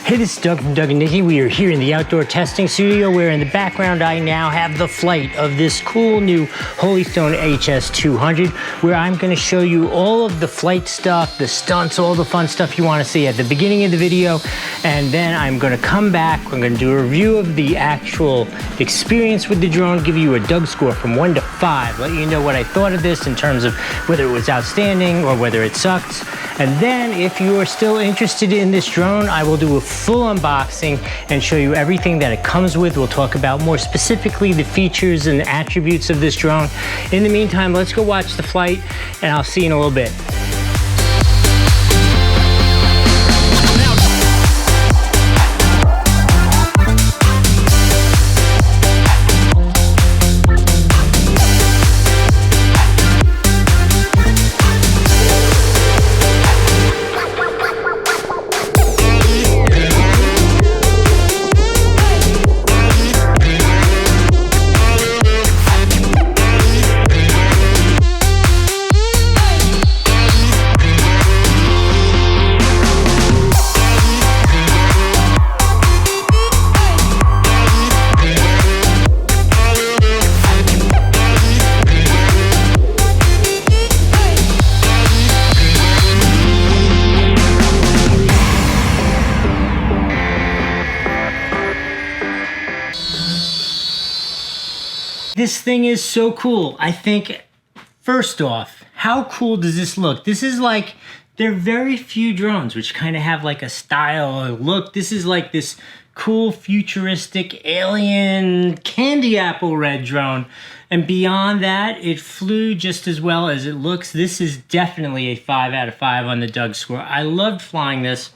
Hey, this is Doug from Doug and Nikki. We are here in the outdoor testing studio where in the background I now have the flight of this cool new Holystone HS200 where I'm going to show you all of the flight stuff, the stunts, all the fun stuff you want to see at the beginning of the video. And then I'm going to come back, I'm going to do a review of the actual experience with the drone, give you a Doug score from 1 to 5, let you know what I thought of this in terms of whether it was outstanding or whether it sucked. And then if you are still interested in this drone, I will do a full unboxing and show you everything that it comes with. We'll talk about more specifically the features and attributes of this drone. In the meantime, let's go watch the flight and I'll see you in a little bit. This thing is so cool. I think, first off, how cool does this look? This is like, there are very few drones which kind of have like a style, a look. This is like this cool futuristic alien candy apple red drone. And beyond that, it flew just as well as it looks. This is definitely a 5 out of 5 on the Doug score. I loved flying this.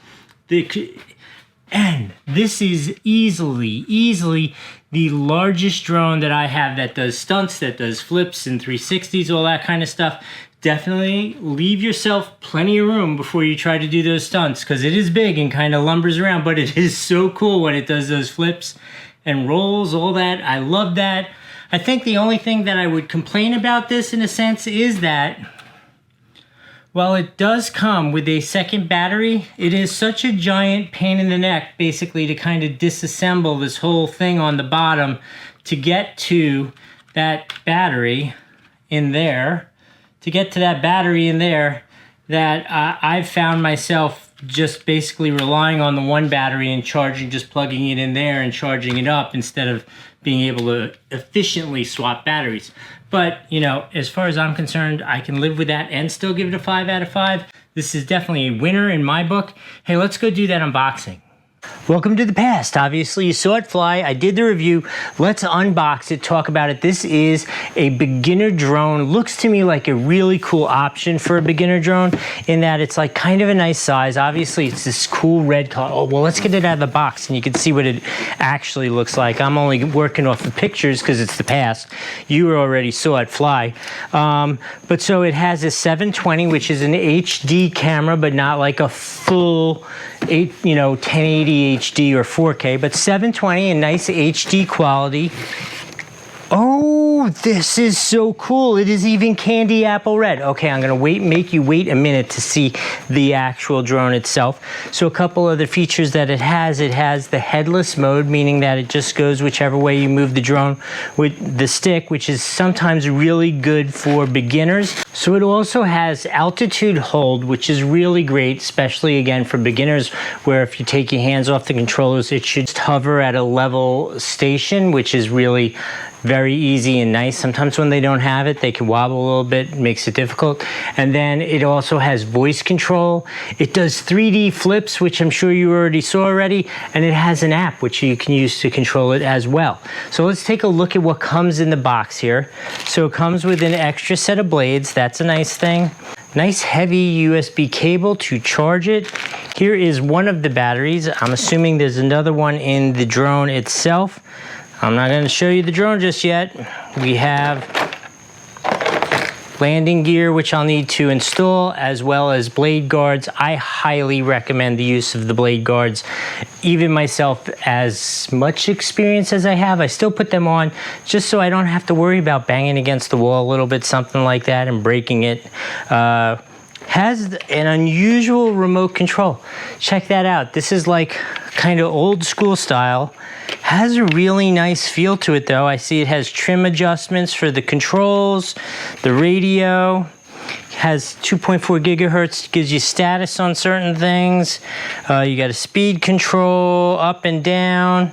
And this is easily the largest drone that I have that does stunts, that does flips and 360s, all that kind of stuff. Definitely leave yourself plenty of room before you try to do those stunts because it is big and kind of lumbers around, but it is so cool when it does those flips and rolls, all that. I love that. I think the only thing that I would complain about this in a sense is that while it does come with a second battery, it is such a giant pain in the neck, basically, to kind of disassemble this whole thing on the bottom to get to that battery in there. That I've found myself just basically relying on the one battery and charging, just plugging it in there and charging it up instead of being able to efficiently swap batteries. But, you know, as far as I'm concerned, I can live with that and still give it a 5 out of 5. This is definitely a winner in my book. Hey, let's go do that unboxing. Welcome to the past. Obviously, you saw it fly. I did the review. Let's unbox it, talk about it. This is a beginner drone. Looks to me like a really cool option for a beginner drone in that it's like kind of a nice size. Obviously, it's this cool red color. Oh, well, let's get it out of the box and you can see what it actually looks like. I'm only working off the pictures because it's the past. You already saw it fly. But so it has a 720, which is an HD camera, but not like a full 1080 HD or 4K, but 720 and nice HD quality. Oh, this is so cool. It is even candy apple red. Okay, I'm gonna make you wait a minute to see the actual drone itself. So a couple other features that it has the headless mode, meaning that it just goes whichever way you move the drone with the stick, which is sometimes really good for beginners. So it also has altitude hold, which is really great, especially again for beginners, where if you take your hands off the controllers, it should hover at a level station, which is really very easy and nice. Sometimes when they don't have it, they can wobble a little bit, makes it difficult. And then it also has voice control. It does 3D flips, which I'm sure you already saw already, and it has an app which you can use to control it as well. So let's take a look at what comes in the box here. So it comes with an extra set of blades. That's a nice thing. Nice heavy USB cable to charge it. Here is one of the batteries. I'm assuming there's another one in the drone itself. I'm not going to show you the drone just yet. We have landing gear, which I'll need to install, as well as blade guards. I highly recommend the use of the blade guards. Even myself, as much experience as I have, I still put them on just so I don't have to worry about banging against the wall a little bit, something like that, and breaking it. Has an unusual remote control. Check that out. This is like kind of old school style. Has a really nice feel to it though. I see it has trim adjustments for the controls, the radio. Has 2.4 gigahertz, gives you status on certain things. You got a speed control, up and down.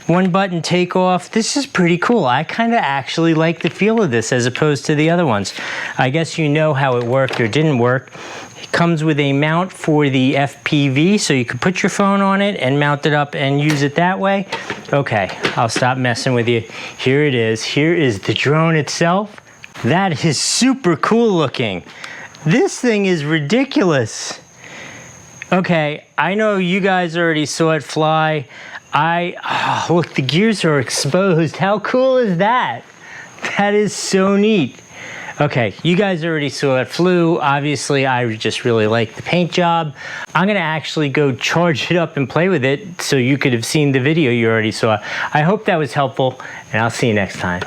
One button takeoff. This is pretty cool. I kind of actually like the feel of this as opposed to the other ones. I guess you know how it worked or didn't work. It comes with a mount for the FPV, so you can put your phone on it and mount it up and use it that way. Okay, I'll stop messing with you. Here it is. Here is the drone itself. That is super cool looking. This thing is ridiculous. Okay, I know you guys already saw it fly. Look, the gears are exposed. How cool is that? That is so neat. Okay, you guys already saw it flew. Obviously, I just really like the paint job. I'm gonna actually go charge it up and play with it so you could have seen the video you already saw. I hope that was helpful, and I'll see you next time.